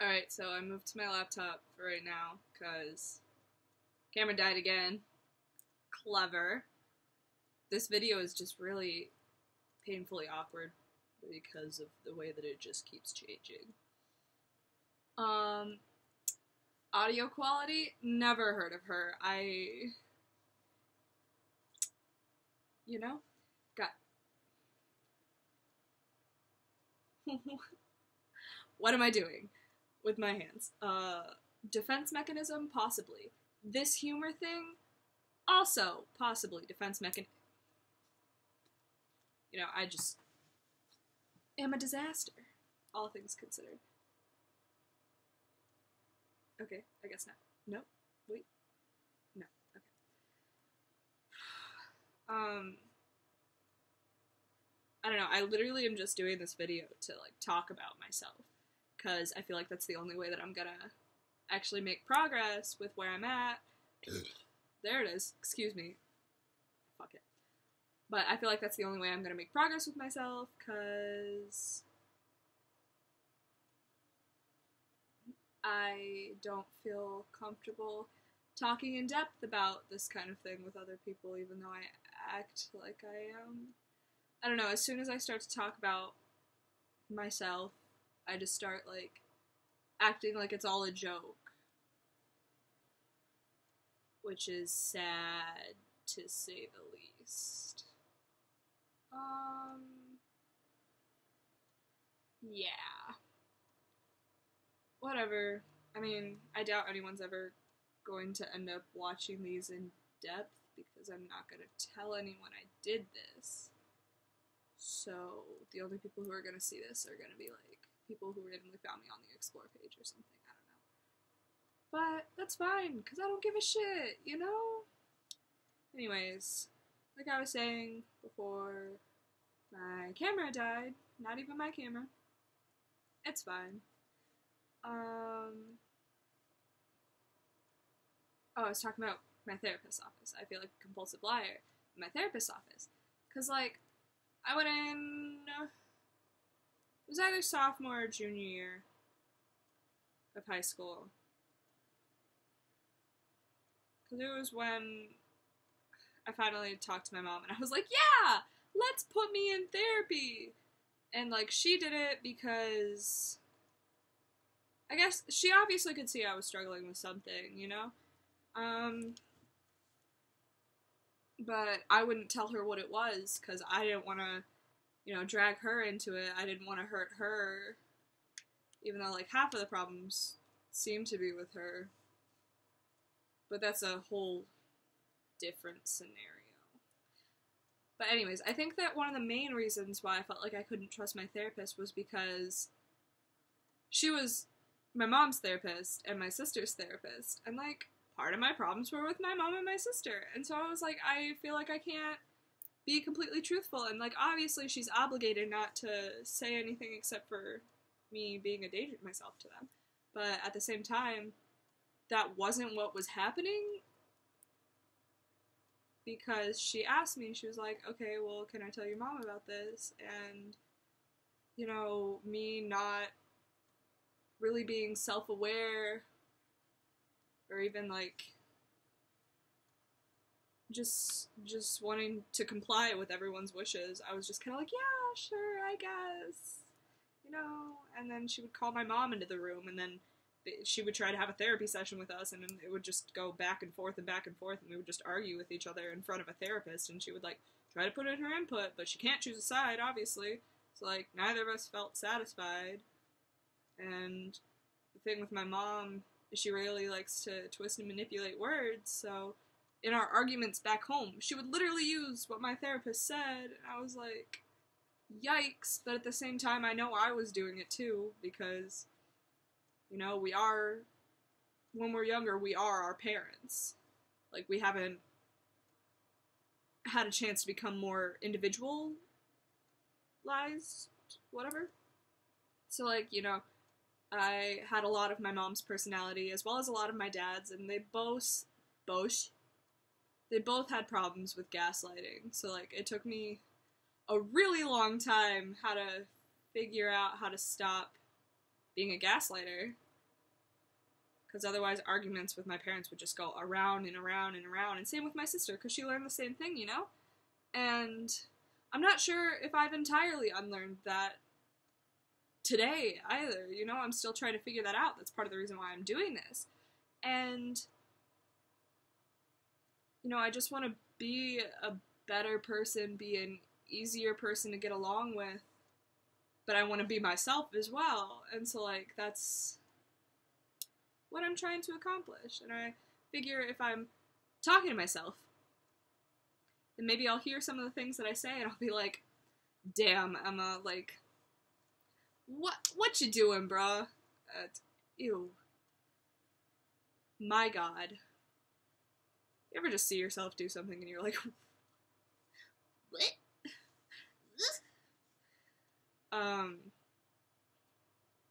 Alright, so I moved to my laptop for right now because camera died again. Clever. This video is just really painfully awkward because of the way that it just keeps changing. Audio quality, never heard of her. Got. What am I doing with my hands? Defense mechanism, possibly. This humor thing, also possibly defense mechanism. I just am a disaster, all things considered. Okay, I guess not. No, wait, no, okay. I don't know, I literally am just doing this video to, talk about myself, because I feel like that's the only way that I'm gonna actually make progress with where I'm at. There it is, excuse me. Fuck it. But I feel like that's the only way I'm gonna make progress with myself, because I don't feel comfortable talking in depth about this kind of thing with other people, even though I act like I am. I don't know, as soon as I start to talk about myself, I just start, acting like it's all a joke. Which is sad, to say the least. Yeah. Whatever. I mean, I doubt anyone's ever going to end up watching these in depth because I'm not going to tell anyone I did this. So, the only people who are going to see this are going to be, people who randomly found me on the Explore page or something. I don't know. But that's fine, because I don't give a shit, you know? Anyways, like I was saying before, my camera died. Not even my camera. It's fine. Oh, I was talking about my therapist's office. I feel like a compulsive liar in my therapist's office. Because, I went in, it was either sophomore or junior year of high school. Because it was when I finally talked to my mom, and I was like, yeah, let's put me in therapy. And, she did it because I guess she obviously could see I was struggling with something, you know? But I wouldn't tell her what it was, because I didn't want to, drag her into it. I didn't want to hurt her, even though, half of the problems seem to be with her. But that's a whole different scenario. But anyways, I think that one of the main reasons why I felt like I couldn't trust my therapist was because she was my mom's therapist and my sister's therapist, and, part of my problems were with my mom and my sister, and so I was like, I feel like I can't be completely truthful, and, obviously she's obligated not to say anything except for me being a danger to myself to them, but at the same time, that wasn't what was happening, because she asked me, she was like, okay, well, can I tell your mom about this, and, me not really being self-aware, or even, just wanting to comply with everyone's wishes. I was just kind of like, yeah, sure, I guess, and then she would call my mom into the room, and then she would try to have a therapy session with us, and then it would just go back and forth, and we would just argue with each other in front of a therapist, and she would, try to put in her input, but she can't choose a side, obviously, so, neither of us felt satisfied, and the thing with my mom is she really likes to twist and manipulate words, so in our arguments back home, she would literally use what my therapist said, and I was like, yikes, but at the same time, I know I was doing it too, because, we are, when we're younger, we are our parents. We haven't had a chance to become more individualized, whatever. So, I had a lot of my mom's personality, as well as a lot of my dad's, and they both had problems with gaslighting, so, it took me a really long time how to figure out how to stop being a gaslighter, because otherwise arguments with my parents would just go around and around and around, and same with my sister, because she learned the same thing, you know? And I'm not sure if I've entirely unlearned that today either, you know? I'm still trying to figure that out. That's part of the reason why I'm doing this. And, you know, I just want to be a better person, be an easier person to get along with, but I want to be myself as well. And so, like, that's what I'm trying to accomplish. And I figure if I'm talking to myself, then maybe I'll hear some of the things that I say and I'll be like, damn, Emma, like, what you doing, bruh? Ew. My God. You ever just see yourself do something and you're like, what?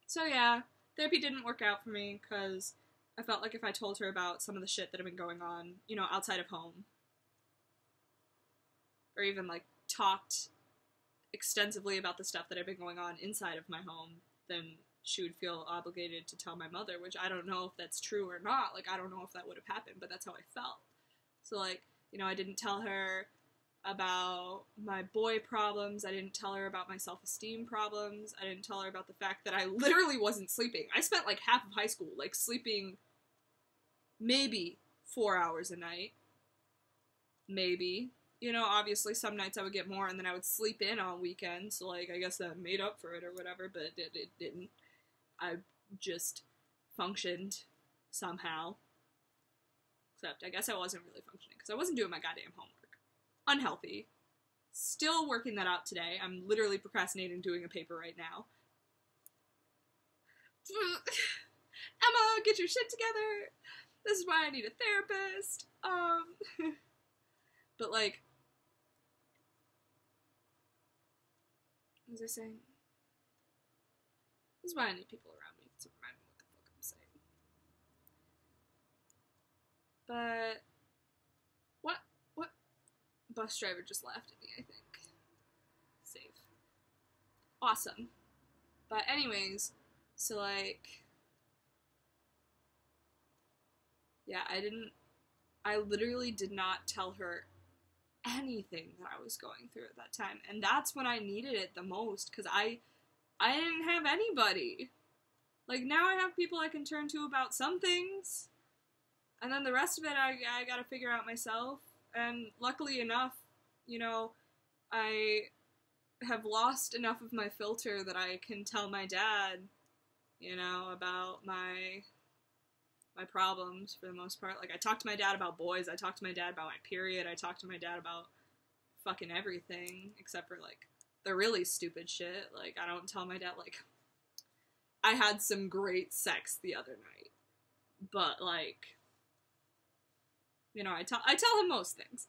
So yeah, therapy didn't work out for me because I felt like if I told her about some of the shit that had been going on, you know, outside of home, or even, like, talked extensively about the stuff that had been going on inside of my home, then she would feel obligated to tell my mother, which I don't know if that's true or not. Like, I don't know if that would have happened, but that's how I felt. So, like, you know, I didn't tell her about my boy problems. I didn't tell her about my self-esteem problems. I didn't tell her about the fact that I literally wasn't sleeping. I spent, like, half of high school, like, sleeping maybe 4 hours a night. Maybe. You know, obviously some nights I would get more and then I would sleep in on weekends, so, like, I guess that made up for it or whatever, but it didn't. I just functioned somehow. Except I guess I wasn't really functioning because I wasn't doing my goddamn homework. Unhealthy. Still working that out today. I'm literally procrastinating doing a paper right now. Emma, get your shit together. This is why I need a therapist. But, like, what was I saying? This is why I need people around me to remind me what the fuck I'm saying. But what bus driver just laughed at me, I think. Safe. Awesome. But anyways, so, like, yeah, I literally did not tell her anything that I was going through at that time. And that's when I needed it the most, because I didn't have anybody. Like, now I have people I can turn to about some things, and then the rest of it I gotta figure out myself. And luckily enough, you know, I have lost enough of my filter that I can tell my dad, you know, about my problems for the most part. Like, I talk to my dad about boys, I talk to my dad about my period, I talk to my dad about fucking everything, except for, like, the really stupid shit. Like, I don't tell my dad, like, I had some great sex the other night. But, like, you know, I tell him most things.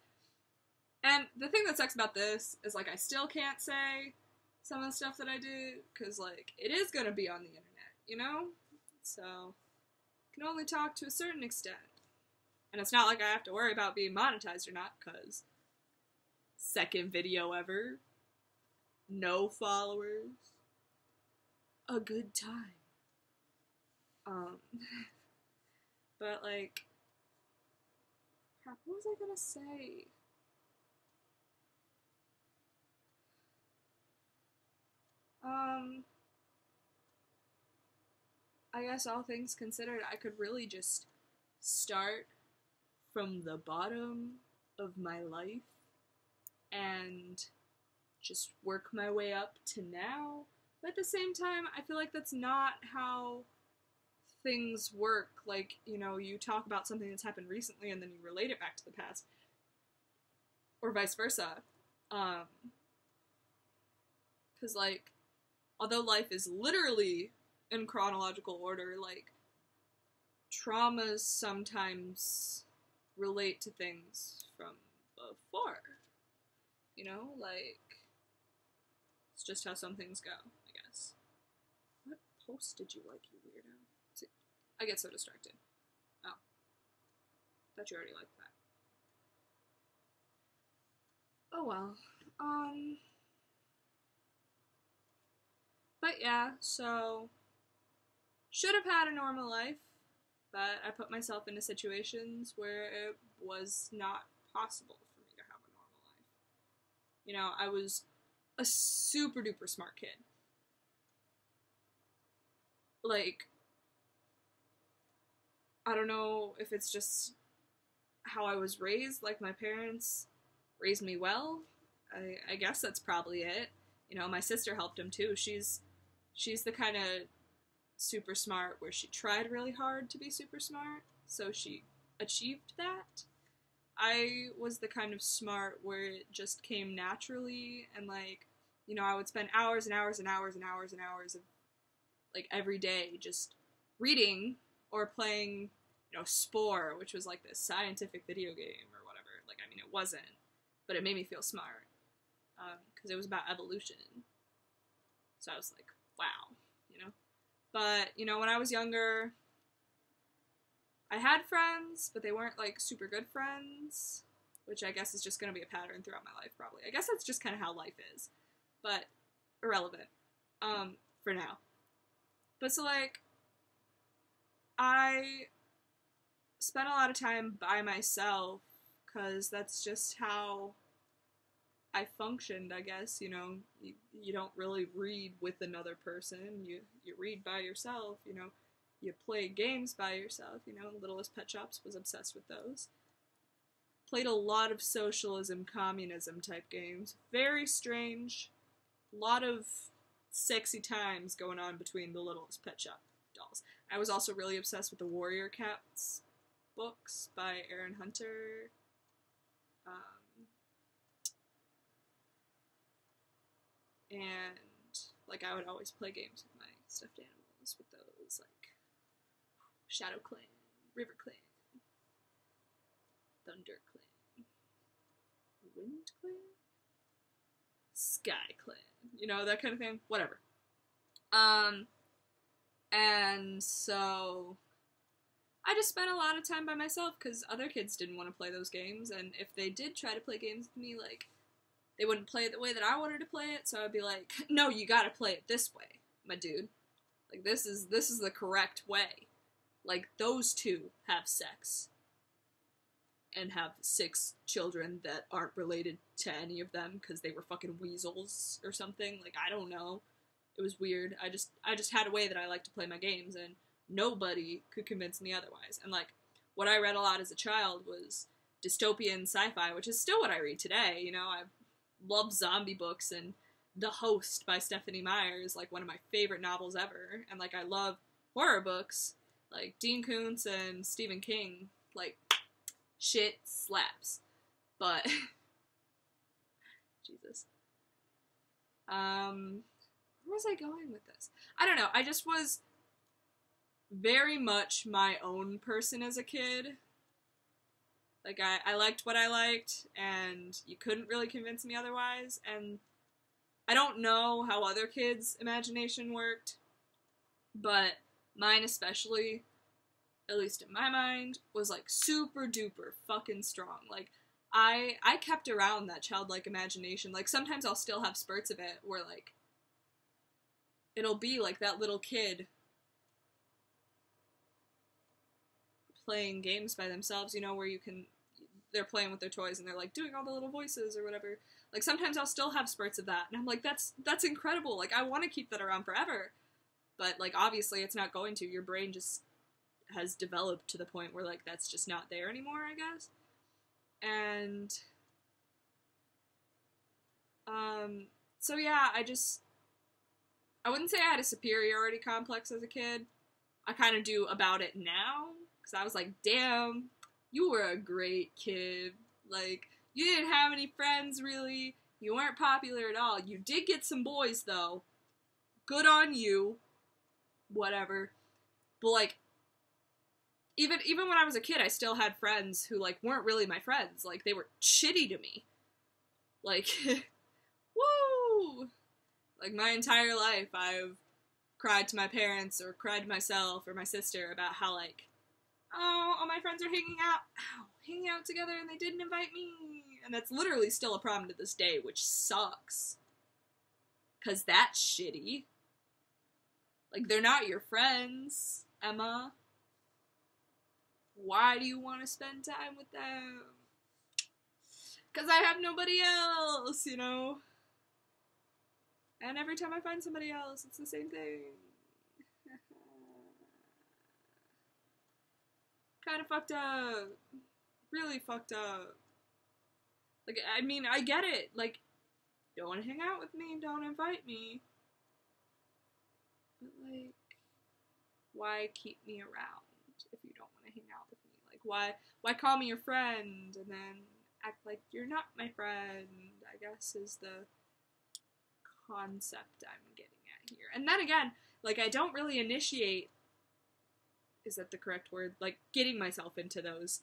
And the thing that sucks about this is, like, I still can't say some of the stuff that I do, because, like, it is gonna be on the internet, you know? So, I can only talk to a certain extent. And it's not like I have to worry about being monetized or not, because second video ever, no followers, a good time. But, like, crap, what was I gonna say? I guess all things considered, I could really just start from the bottom of my life and just work my way up to now. But at the same time, I feel like that's not how things work. Like, you know, you talk about something that's happened recently and then you relate it back to the past. Or vice versa. Because, like, although life is literally in chronological order, like, traumas sometimes relate to things from before. You know, like, it's just how some things go, I guess. What post did you like, you weirdo? I get so distracted. Oh. Thought you already liked that. Oh well. But yeah, so should have had a normal life. but I put myself into situations where it was not possible for me to have a normal life. You know, I was a super duper smart kid. Like, I don't know if it's just how I was raised. Like, my parents raised me well. I guess that's probably it. You know, my sister helped him too. She's the kind of super smart where she tried really hard to be super smart, so she achieved that. I was the kind of smart where it just came naturally, and like, you know, I would spend hours and hours and hours and hours and hours of like every day just reading or playing, you know, Spore, which was like this scientific video game or whatever. Like, I mean, it wasn't, but it made me feel smart because it was about evolution. So I was like, wow, you know. But, you know, when I was younger, I had friends, but they weren't, like, super good friends, which I guess is just going to be a pattern throughout my life, probably. I guess that's just kind of how life is, but irrelevant for now. But so, like, I spent a lot of time by myself because that's just how I functioned, I guess. You know, you don't really read with another person. You read by yourself, you know. You play games by yourself, you know. Littlest Pet Shops was obsessed with those. Played a lot of socialism, communism type games. Very strange. A lot of sexy times going on between the Littlest Pet Shop dolls. I was also really obsessed with the Warrior Cats books by Aaron Hunter. And, like, I would always play games with my stuffed animals with those, like, Shadow Clan, River Clan, Thunder Clan, Wind Clan, Sky Clan, you know, that kind of thing, whatever. And so I just spent a lot of time by myself because other kids didn't want to play those games, and if they did try to play games with me, like, they wouldn't play it the way that I wanted to play it, so I'd be like, no, you gotta play it this way, my dude. Like, this is the correct way. Like, those two have sex. And have 6 children that aren't related to any of them because they were fucking weasels or something. Like, I don't know. It was weird. I just had a way that I like to play my games, and nobody could convince me otherwise. And, like, what I read a lot as a child was dystopian sci-fi, which is still what I read today, you know. I love zombie books, and The Host by Stephanie Meyer is, like, one of my favorite novels ever. And, like, I love horror books, like Dean Koontz and Stephen King. Like, shit slaps. But Jesus. Where was I going with this? I don't know. I just was very much my own person as a kid. Like, I liked what I liked, and you couldn't really convince me otherwise, and I don't know how other kids' imagination worked, but mine especially, at least in my mind, was, like, super duper fucking strong. Like, I kept around that childlike imagination. Like, sometimes I'll still have spurts of it where, like, it'll be, like, that little kid playing games by themselves, you know, where they're playing with their toys and they're, like, doing all the little voices or whatever. Like, sometimes I'll still have spurts of that, and I'm like, that's incredible. Like, I want to keep that around forever. But, like, obviously it's not going to. Your brain just has developed to the point where, like, that's just not there anymore, I guess. And, so yeah, I wouldn't say I had a superiority complex as a kid. I kind of do about it now, because I was like, damn, you were a great kid. Like, you didn't have any friends, really. You weren't popular at all. You did get some boys, though. Good on you. Whatever. But, like, even when I was a kid, I still had friends who, like, weren't really my friends. Like, they were shitty to me. Like, woo! Like, my entire life, I've cried to my parents or cried to myself or my sister about how, like, oh, all my friends are hanging out together and they didn't invite me. And that's literally still a problem to this day, which sucks. 'Cause that's shitty. Like, they're not your friends, Emma. Why do you want to spend time with them? Because I have nobody else, you know? And every time I find somebody else, it's the same thing. Kind of fucked up. Really fucked up. Like, I mean, I get it. Like, don't want to hang out with me, don't invite me. But, like, why keep me around if you don't want to hang out with me? Like, why call me your friend and then act like you're not my friend, I guess, is the concept I'm getting at here. And then again, like, I don't really initiate, is that the correct word? Like, getting myself into those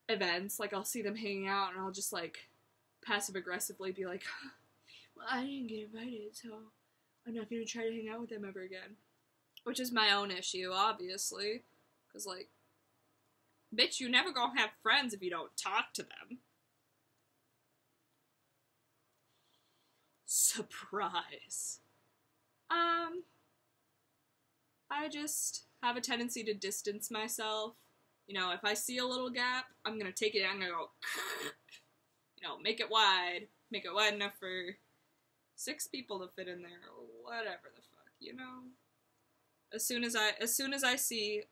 events. Like, I'll see them hanging out and I'll just, like, passive-aggressively be like, well, I didn't get invited, so I'm not gonna try to hang out with them ever again. Which is my own issue, obviously. Because, like, bitch, you never gonna have friends if you don't talk to them. Surprise. I just have a tendency to distance myself. You know, if I see a little gap, I'm gonna take it and I'm gonna go, you know, make it wide enough for 6 people to fit in there, or whatever the fuck, you know? As soon as I see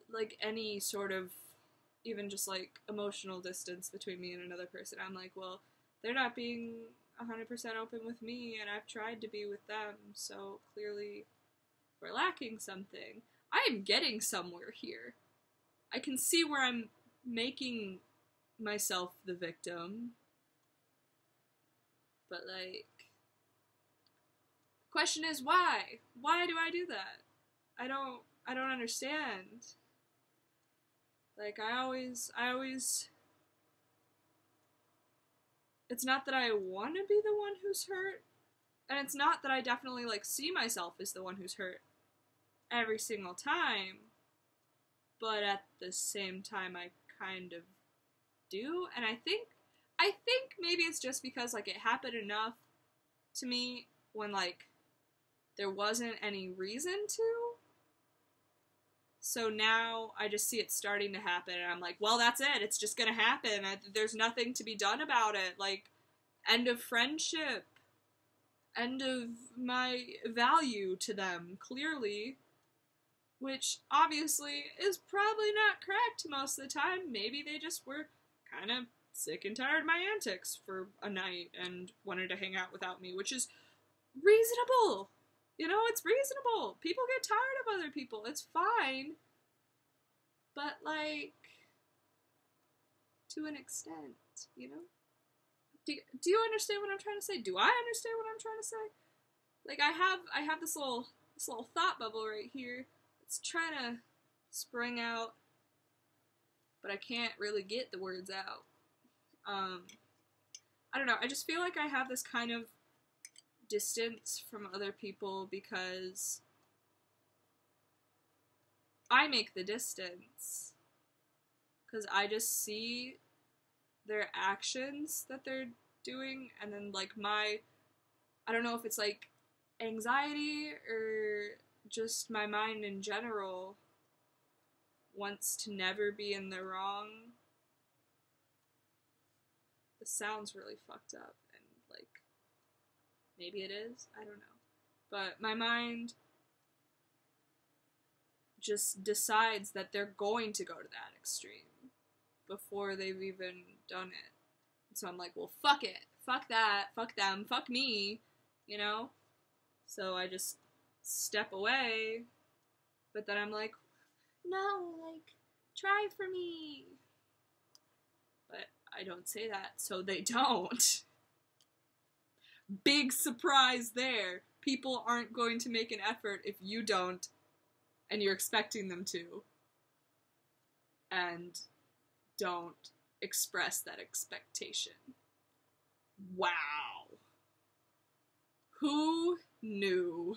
like any sort of even just like emotional distance between me and another person, I'm like, well, they're not being 100% open with me, and I've tried to be with them, so clearly we're lacking something. I am getting somewhere here. I can see where I'm making myself the victim, but like, the question is why? Why do I do that? I don't understand. Like, I always, it's not that I want to be the one who's hurt, and it's not that I definitely, like, see myself as the one who's hurt every single time, but at the same time, I kind of do, and I think maybe it's just because, like, it happened enough to me when, like, there wasn't any reason to. So now I just see it starting to happen, and I'm like, well, that's it. It's just gonna happen. There's nothing to be done about it. Like, end of friendship. End of my value to them, clearly. Which, obviously, is probably not correct most of the time. Maybe they just were kind of sick and tired of my antics for a night and wanted to hang out without me, which is reasonable. You know, it's reasonable. People get tired of other people. It's fine. But, like, to an extent, you know? Do you understand what I'm trying to say? Do I understand what I'm trying to say? Like, I have this little thought bubble right here. It's trying to spring out, but I can't really get the words out. I don't know. I just feel like I have this kind of distance from other people because I make the distance. Because I just see their actions that they're doing, and then, like, I don't know if it's, like, anxiety or just my mind in general wants to never be in the wrong. This sounds really fucked up, and, like, maybe it is, I don't know. But my mind just decides that they're going to go to that extreme before they've even done it. And so I'm like, well, fuck it. Fuck that. Fuck them. Fuck me. You know? So I just step away. But then I'm like, no, like, try for me. But I don't say that, so they don't. Big surprise there. People aren't going to make an effort if you don't, and you're expecting them to. And don't express that expectation. Wow. Who knew?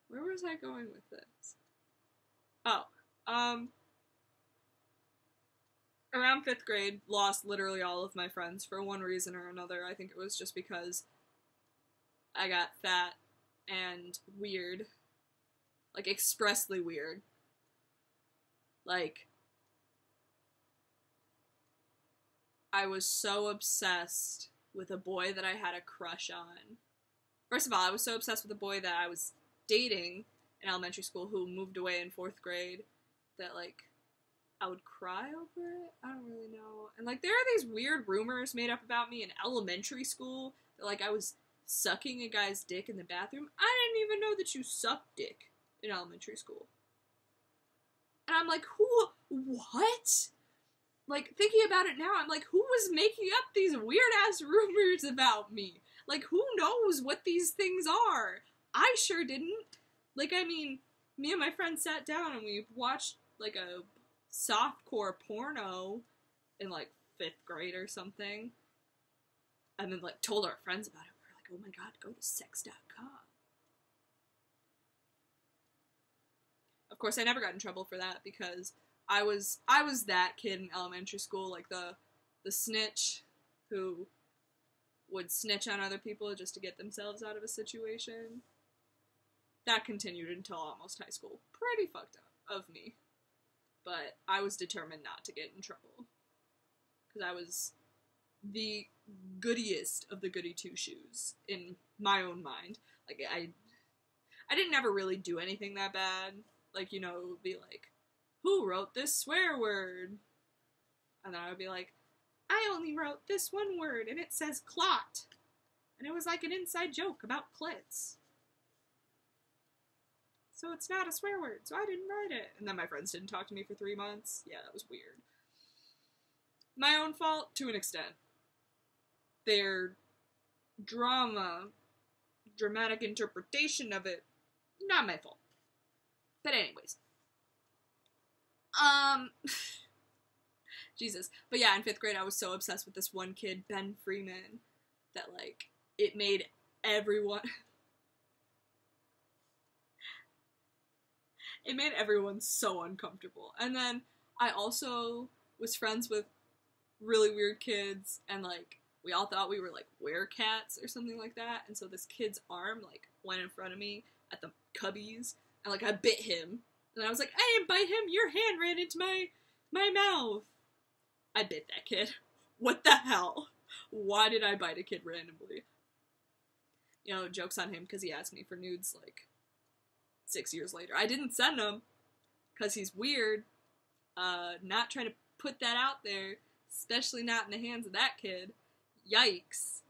Where was I going with this? Oh, around 5th grade, lost literally all of my friends for one reason or another. I think it was just because I got fat and weird. Like, expressly weird. Like, I was so obsessed with a boy that I had a crush on. First of all, I was so obsessed with a boy that I was dating in elementary school who moved away in 4th grade that, like, I would cry over it. I don't really know. And, like, there are these weird rumors made up about me in elementary school that, like, I was sucking a guy's dick in the bathroom. I didn't even know that you sucked dick in elementary school. And I'm like, what? Like, thinking about it now, I'm like, who was making up these weird-ass rumors about me? Like, who knows what these things are? I sure didn't. Like, I mean, me and my friend sat down and we watched, like, a softcore porno in, like, 5th grade or something. And then, like, told our friends about it. We were like, oh my god, go to sex.com. Of course, I never got in trouble for that because I was that kid in elementary school, like the snitch who would snitch on other people just to get themselves out of a situation. That continued until almost high school. Pretty fucked up of me. But I was determined not to get in trouble. Because I was the goodiest of the goody two-shoes in my own mind. Like, I didn't ever really do anything that bad. Like, you know, it would be like, who wrote this swear word? And then I would be like, I only wrote this one word, and it says clot. And it was like an inside joke about clits. So it's not a swear word, so I didn't write it. And then my friends didn't talk to me for 3 months. Yeah, that was weird. My own fault, to an extent. Their dramatic interpretation of it, not my fault. But anyways. Jesus. But yeah, in 5th grade, I was so obsessed with this one kid, Ben Freeman, that, like, it made everyone... it made everyone so uncomfortable. And then I also was friends with really weird kids, and, like, we all thought we were, like, werecats or something like that, and so this kid's arm, like, went in front of me at the Cubbies, and, like, I bit him. And I was like, I didn't bite him, your hand ran into my mouth. I bit that kid. What the hell? Why did I bite a kid randomly? You know, joke's on him, because he asked me for nudes, like, 6 years later. I didn't send them, because he's weird. Not trying to put that out there, especially not in the hands of that kid. Yikes.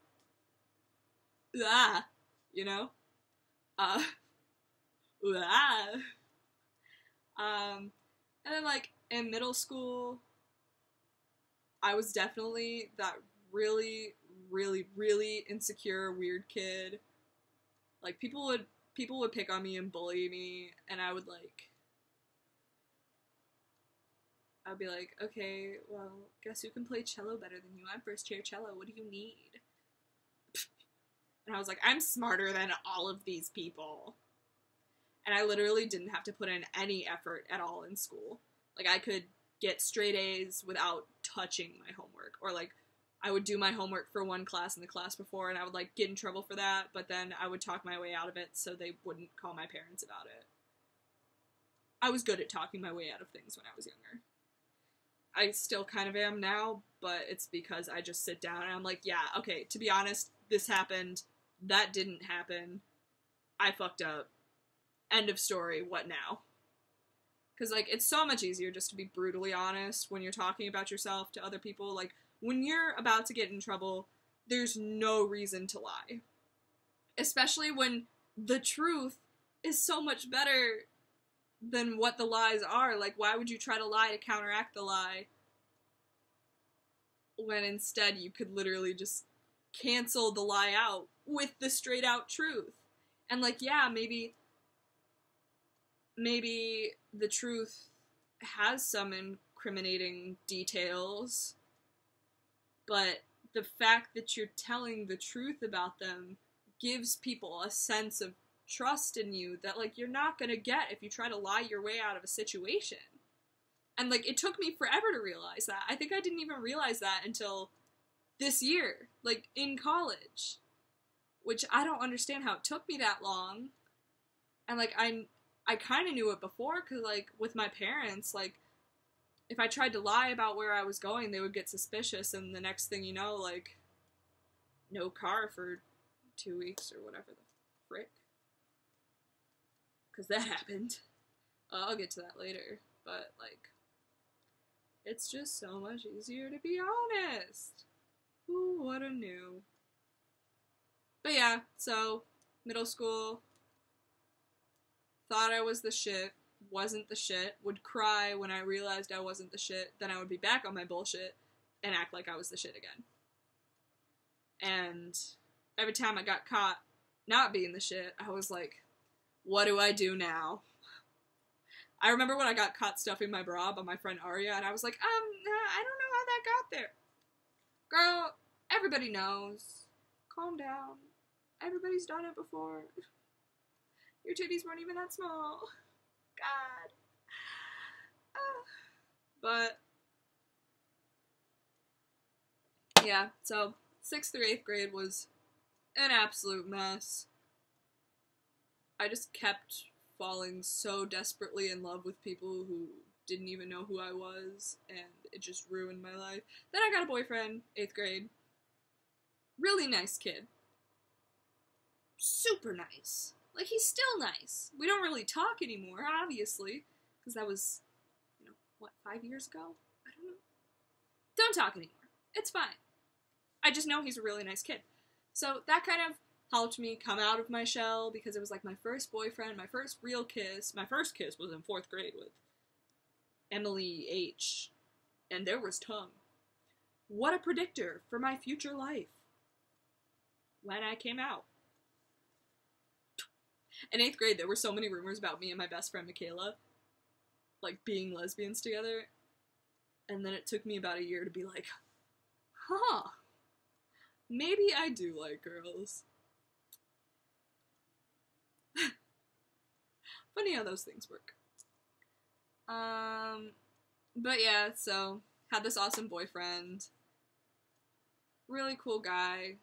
Ah, you know? Ah. And then, like, in middle school, I was definitely that really, really, really insecure, weird kid. Like, people would pick on me and bully me, and I'd be like, okay, well, guess who can play cello better than you? I'm first chair cello, what do you need? And I was like, I'm smarter than all of these people. And I literally didn't have to put in any effort at all in school. Like, I could get straight A's without touching my homework. Or, like, I would do my homework for one class in the class before, and I would, like, get in trouble for that, but then I would talk my way out of it so they wouldn't call my parents about it. I was good at talking my way out of things when I was younger. I still kind of am now, but it's because I just sit down and I'm like, yeah, okay, to be honest, this happened, that didn't happen, I fucked up, end of story, what now? Because, like, it's so much easier just to be brutally honest when you're talking about yourself to other people. Like, when you're about to get in trouble, there's no reason to lie. Especially when the truth is so much better than what the lies are. Like, why would you try to lie to counteract the lie when instead you could literally just cancel the lie out with the straight out truth? And, like, yeah, maybe the truth has some incriminating details, but the fact that you're telling the truth about them gives people a sense of trust in you that, like, you're not gonna get if you try to lie your way out of a situation. And, like, it took me forever to realize that. I think I didn't even realize that until this year, like, in college. Which I don't understand how it took me that long. And, like, I kind of knew it before, because, like, with my parents, like, if I tried to lie about where I was going, they would get suspicious, and the next thing you know, like, no car for 2 weeks or whatever the frick. Because that happened. I'll get to that later, but, like, it's just so much easier to be honest. Who woulda knew? But yeah, so, middle school, thought I was the shit, wasn't the shit, would cry when I realized I wasn't the shit, then I would be back on my bullshit and act like I was the shit again. And every time I got caught not being the shit, I was like, what do I do now? I remember when I got caught stuffing my bra by my friend Aria, and I was like, I don't know how that got there. Girl, everybody knows. Calm down. Everybody's done it before. Your titties weren't even that small. God. But, yeah, so 6th through 8th grade was an absolute mess. I just kept falling so desperately in love with people who didn't even know who I was, and it just ruined my life. Then I got a boyfriend, 8th grade. Really nice kid. Super nice. Like, he's still nice. We don't really talk anymore, obviously, because that was, 5 years ago? I don't know. Don't talk anymore. It's fine. I just know he's a really nice kid. So that kind of helped me come out of my shell, because it was like my first boyfriend, my first real kiss. My first kiss was in 4th grade with Emily H. And there was tongue. What a predictor for my future life. When I came out. In 8th grade, there were so many rumors about me and my best friend Michaela, like, being lesbians together. And then it took me about a year to be like, maybe I do like girls. Funny how those things work. But yeah, so, had this awesome boyfriend. Really cool guy.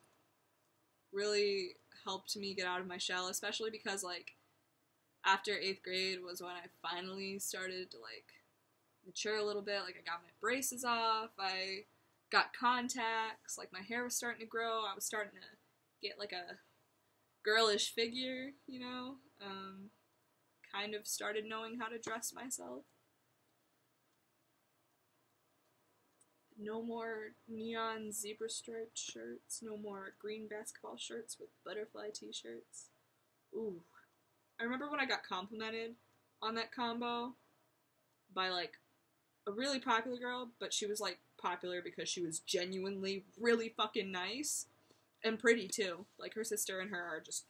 Really helped me get out of my shell, especially because, like, after 8th grade was when I finally started to, like, mature a little bit. Like, I got my braces off, I got contacts, like, my hair was starting to grow, I was starting to get, like, a girlish figure, kind of started knowing how to dress myself. No more neon zebra striped shirts. No more green basketball shirts with butterfly t-shirts. Ooh. I remember when I got complimented on that combo by, like, a really popular girl, but she was, like, popular because she was genuinely really fucking nice. And pretty, too. Like, her sister and her are just...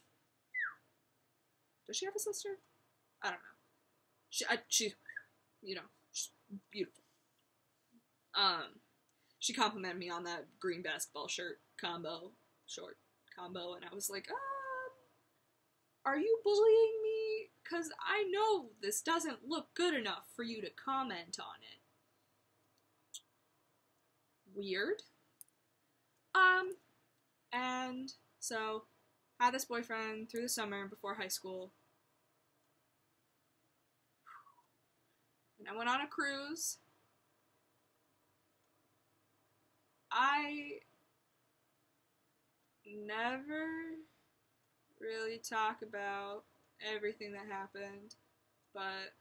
Does she have a sister? I don't know. She's, she's beautiful. She complimented me on that green basketball short combo, and I was like, are you bullying me? 'Cause I know this doesn't look good enough for you to comment on it. Weird. And so, had this boyfriend through the summer before high school. And I went on a cruise. I never really talk about everything that happened, but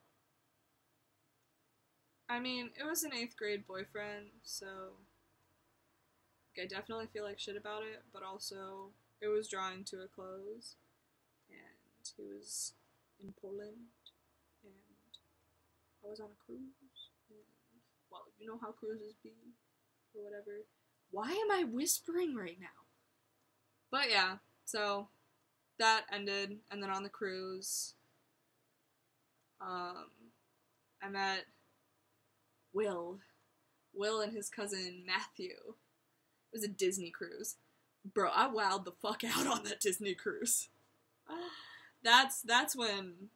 I mean, it was an 8th grade boyfriend, so I definitely feel like shit about it, but also it was drawing to a close, and he was in Poland, and I was on a cruise, and, well, you know how cruises be, or whatever. Why am I whispering right now? But yeah, so that ended, and then on the cruise, I met Will and his cousin Matthew. It was a Disney cruise. Bro, I wowed the fuck out on that Disney cruise. That's when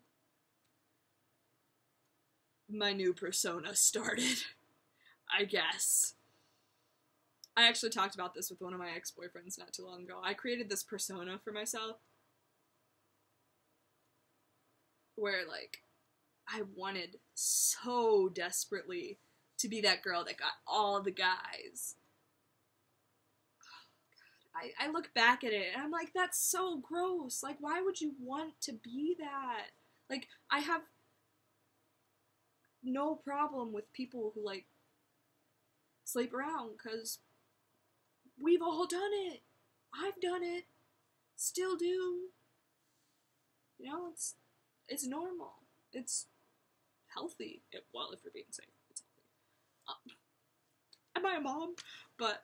my new persona started, I guess. I actually talked about this with one of my ex-boyfriends not too long ago. I created this persona for myself where, like, I wanted so desperately to be that girl that got all the guys. I look back at it and I'm like, that's so gross. Like, why would you want to be that? Like, I have no problem with people who, like, sleep around, because we've all done it. I've done it. Still do. You know, it's normal. It's healthy. Well, if you're being safe, it's healthy. Am I a mom? But,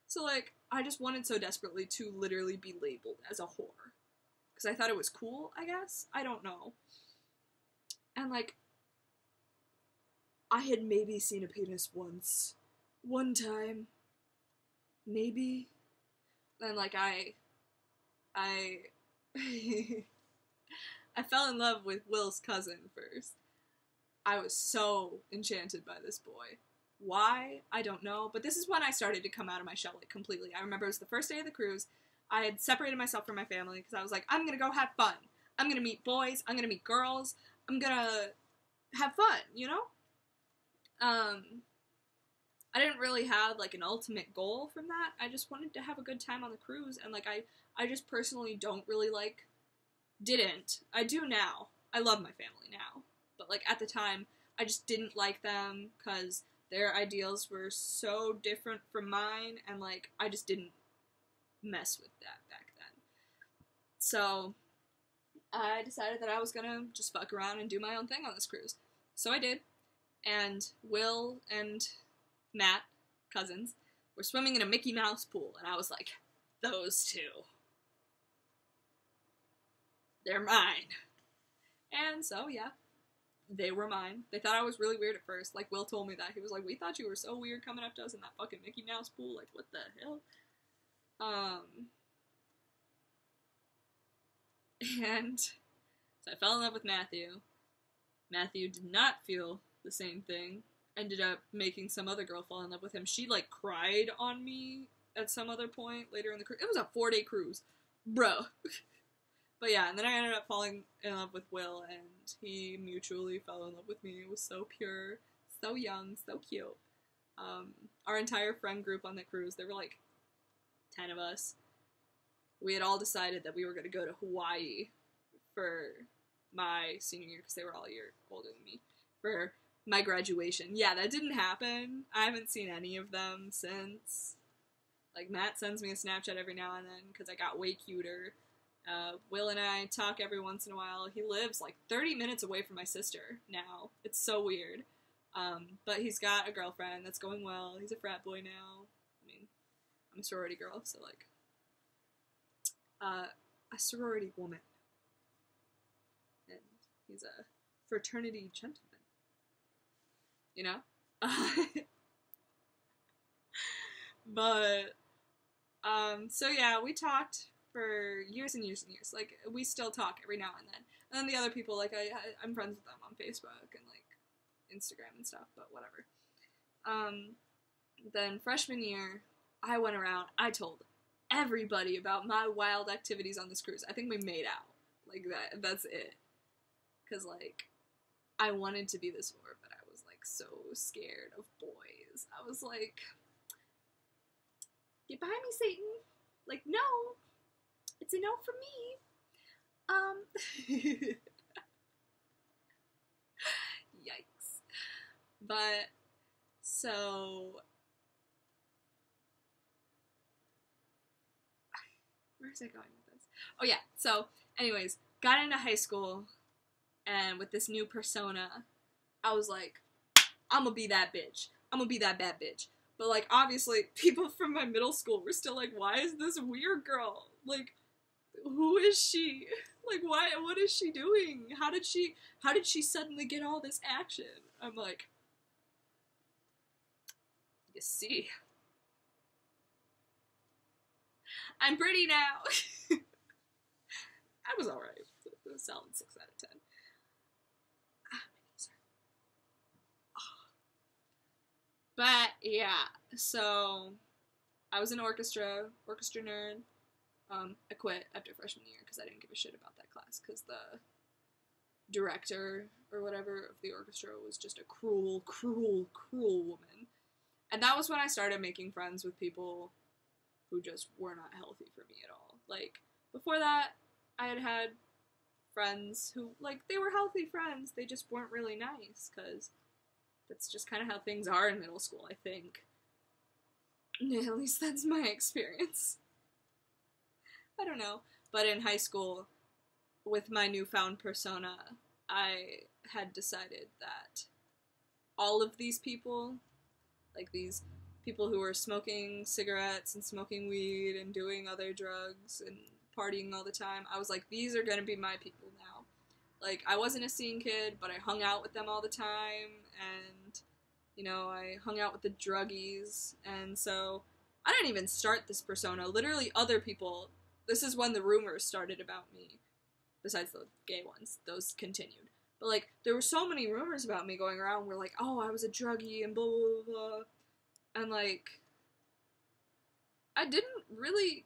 so, like, I just wanted so desperately to literally be labeled as a whore. Because I thought it was cool, I guess? I don't know. And, like, I had maybe seen a penis once. One time. Maybe. Then, like, I fell in love with Will's cousin first. I was so enchanted by this boy. Why? I don't know. But this is when I started to come out of my shell, like, completely. I remember it was the first day of the cruise. I had separated myself from my family because I was like, I'm gonna go have fun. I'm gonna meet boys. I'm gonna meet girls. I'm gonna have fun, you know? I didn't really have, like, an ultimate goal from that. I just wanted to have a good time on the cruise, and, like, I just personally don't really, like, didn't. I do now. I love my family now. But, like, at the time, I just didn't like them, because their ideals were so different from mine, and, like, I just didn't mess with that back then. So, I decided that I was gonna just fuck around and do my own thing on this cruise. So I did. And Will and Matt, cousins, were swimming in a Mickey Mouse pool, and I was like, those two. They're mine. And so, yeah, they were mine. They thought I was really weird at first. Like, Will told me that. He was like, we thought you were so weird coming up to us in that fucking Mickey Mouse pool. Like, what the hell? And so I fell in love with Matthew. Matthew did not feel the same thing. Ended up making some other girl fall in love with him. She, like, cried on me at some other point later in the cruise. It was a 4-day cruise. Bro. But yeah, and then I ended up falling in love with Will, and he mutually fell in love with me. It was so pure, so young, so cute. Our entire friend group on the cruise, there were like 10 of us. We had all decided that we were going to go to Hawaii for my senior year, because they were all a year older than me, for my graduation. Yeah, that didn't happen. I haven't seen any of them since. Like, Matt sends me a Snapchat every now and then, because I got way cuter. Will and I talk every once in a while. He lives like 30 minutes away from my sister now. It's so weird. But he's got a girlfriend that's going well. He's a frat boy now. I mean, I'm a sorority girl, so like, a sorority woman. And he's a fraternity gentleman. You know? But, so yeah, we talked for years and years and years. Like, we still talk every now and then. And then the other people, like, I'm friends with them on Facebook and, like, Instagram and stuff, but whatever. Then freshman year, I went around, I told everybody about my wild activities on this cruise. I think we made out. Like, that's it. Because, like, I wanted to be this whore, but I was, like, so scared of boys. I was like, get behind me, Satan. Like, no. It's a no for me. Yikes. But, so, where's I going with this? Oh yeah, so, anyways, got into high school, and with this new persona, I was like, I'm gonna be that bitch. I'm gonna be that bad bitch. But, like, obviously, people from my middle school were still like, why is this weird girl? Like, who is she? Like, why? What is she doing? How did she suddenly get all this action? I'm like, you see, I'm pretty now. I was alright. It was a solid 6 out of 10. Ah, my knees hurt. But yeah, so I was in orchestra nerd. I quit after freshman year because I didn't give a shit about that class because the director or whatever of the orchestra was just a cruel, cruel, cruel woman. And that was when I started making friends with people who just were not healthy for me at all. Like, before that, I had friends who, like, they were healthy friends, they just weren't really nice, because that's just kind of how things are in middle school, I think. At least that's my experience. I don't know. But in high school, with my newfound persona, I had decided that all of these people, like these people who were smoking cigarettes and smoking weed and doing other drugs and partying all the time, I was like, these are gonna be my people now. Like, I wasn't a scene kid, but I hung out with them all the time, and, you know, I hung out with the druggies, and so I didn't even start this persona. Literally, other people, this is when the rumors started about me, besides the gay ones, those continued. But, like, there were so many rumors about me going around where, like, oh, I was a druggie and blah, blah, blah, and, like, I didn't really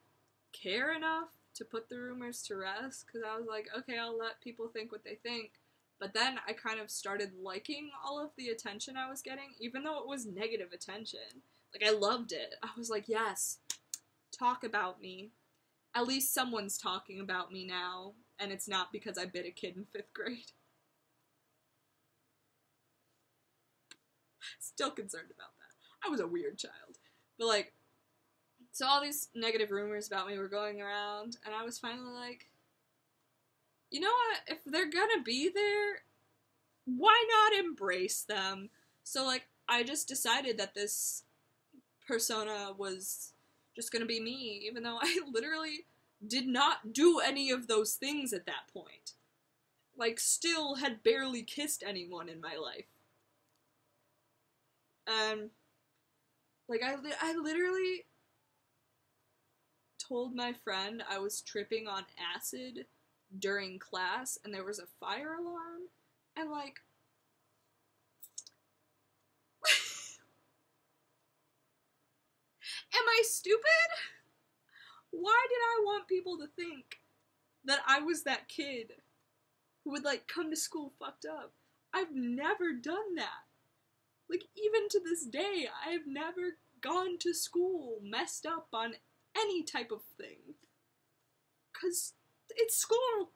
care enough to put the rumors to rest, because I was like, okay, I'll let people think what they think. But then I kind of started liking all of the attention I was getting, even though it was negative attention. Like, I loved it. I was like, yes, talk about me. At least someone's talking about me now, and it's not because I bit a kid in 5th grade. Still concerned about that. I was a weird child. But, like, so all these negative rumors about me were going around, and I was finally like, you know what? If they're gonna be there, why not embrace them? So, like, I just decided that this persona was just gonna be me, even though I literally did not do any of those things at that point. Like, still had barely kissed anyone in my life. And, like, I literally told my friend I was tripping on acid during class and there was a fire alarm, and, like, am I stupid? Why did I want people to think that I was that kid who would, like, come to school fucked up? I've never done that. Like, even to this day, I've never gone to school messed up on any type of thing. 'Cause it's school.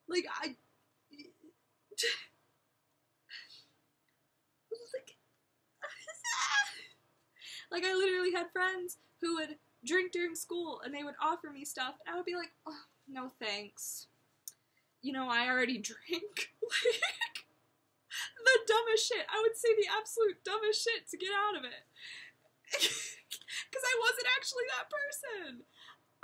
Like, like, I literally had friends who would drink during school, and they would offer me stuff, and I would be like, oh, no thanks. You know, I already drink. Like, the dumbest shit. I would say the absolute dumbest shit to get out of it. Because I wasn't actually that person.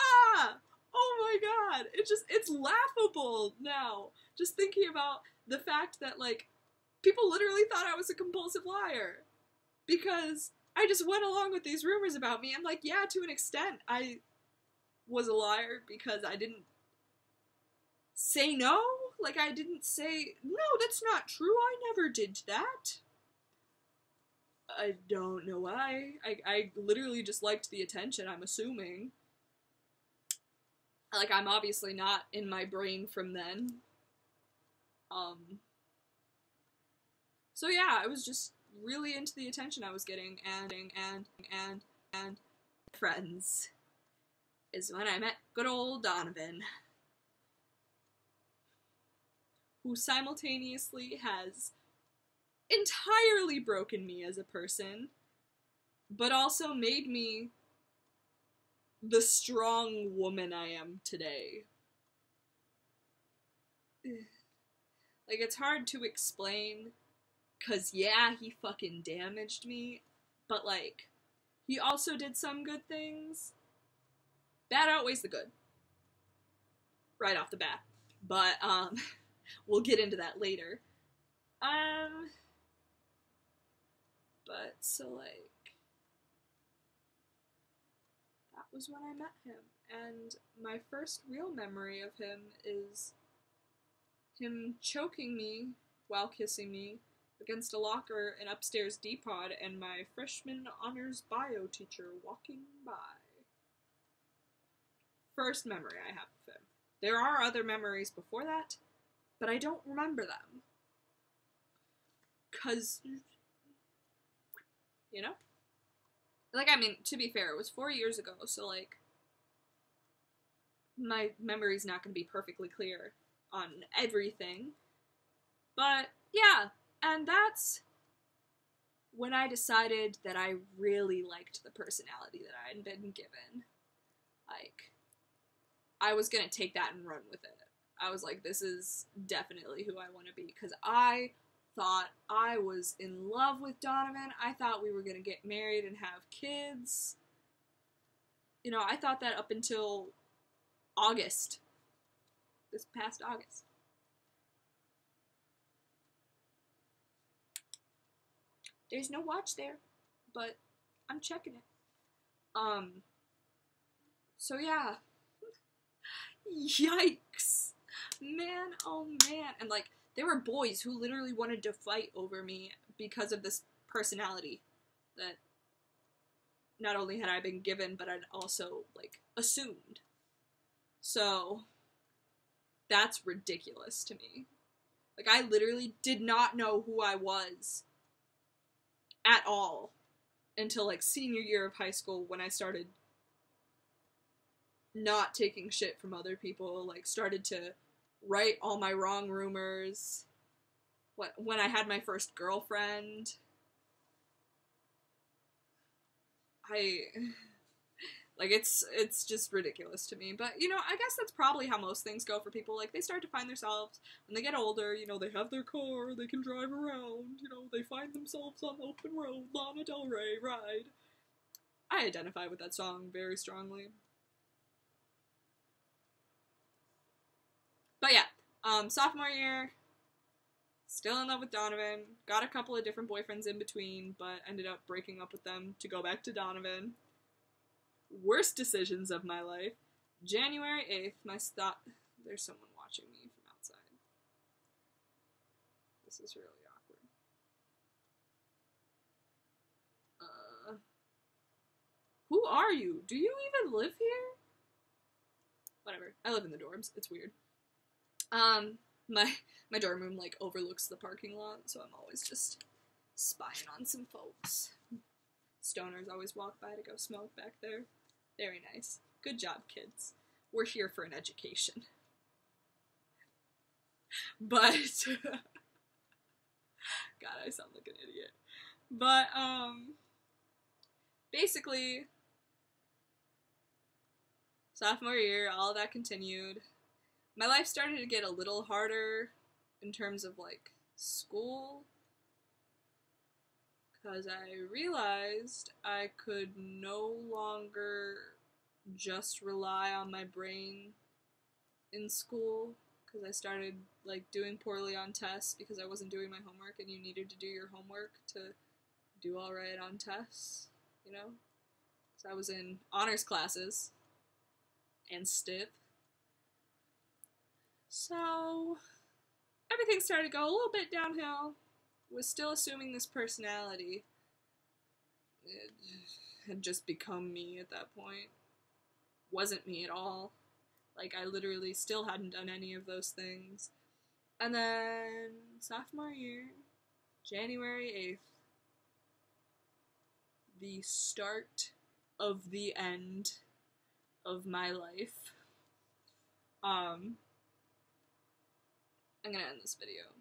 Ah! Oh my god. It's laughable now. Just thinking about the fact that, like, people literally thought I was a compulsive liar. Because I just went along with these rumors about me. I'm like, yeah, to an extent, I was a liar because I didn't say no. Like, I didn't say, no, that's not true, I never did that. I don't know why. I literally just liked the attention, I'm assuming. Like, I'm obviously not in my brain from then. So yeah, I was just really into the attention I was getting, and friends is when I met good old Donovan, who simultaneously has entirely broken me as a person, but also made me the strong woman I am today. Like, it's hard to explain, 'cause yeah, he fucking damaged me, but, like, he also did some good things. Bad outweighs the good. Right off the bat. But, we'll get into that later. But, so, like, that was when I met him, and my first real memory of him is him choking me while kissing me, against a locker, an upstairs D-pod, and my freshman honors bio teacher walking by. First memory I have of him. There are other memories before that, but I don't remember them. 'Cause, you know? Like, I mean, to be fair, it was 4 years ago, so, like, my memory's not going to be perfectly clear on everything. But, yeah, and that's when I decided that I really liked the personality that I had been given. Like, I was going to take that and run with it. I was like, this is definitely who I want to be, because I thought I was in love with Donovan. I thought we were going to get married and have kids. You know, I thought that up until August. This past August. There's no watch there, but I'm checking it. So yeah. Yikes. Man, oh man. And like, there were boys who literally wanted to fight over me because of this personality that not only had I been given, but I'd also, like, assumed. So, that's ridiculous to me. Like, I literally did not know who I was at all until, like, senior year of high school, when I started not taking shit from other people, like, started to write all my wrong rumors. When I had my first girlfriend, like, it's just ridiculous to me. But, you know, I guess that's probably how most things go for people. Like, they start to find themselves, when they get older, you know, they have their car, they can drive around, you know, they find themselves on the open road, Lana Del Rey ride. I identify with that song very strongly. But yeah, sophomore year, still in love with Donovan, got a couple of different boyfriends in between, but ended up breaking up with them to go back to Donovan. Worst decisions of my life. January 8th, there's someone watching me from outside. This is really awkward. Who are you? Do you even live here? Whatever. I live in the dorms. It's weird. My dorm room, like, overlooks the parking lot, so I'm always just spying on some folks. Stoners always walk by to go smoke back there. Very nice. Good job, kids. We're here for an education. But, God, I sound like an idiot. But, basically, sophomore year, all that continued. My life started to get a little harder in terms of, like, school, because I realized I could no longer just rely on my brain in school, because I started, like, doing poorly on tests because I wasn't doing my homework, and you needed to do your homework to do alright on tests, you know? So I was in honors classes and STIP. So everything started to go a little bit downhill. Was still assuming this personality. It had just become me at that point. Wasn't me at all. Like, I literally still hadn't done any of those things. And then, sophomore year, January 8th, the start of the end of my life. I'm gonna end this video.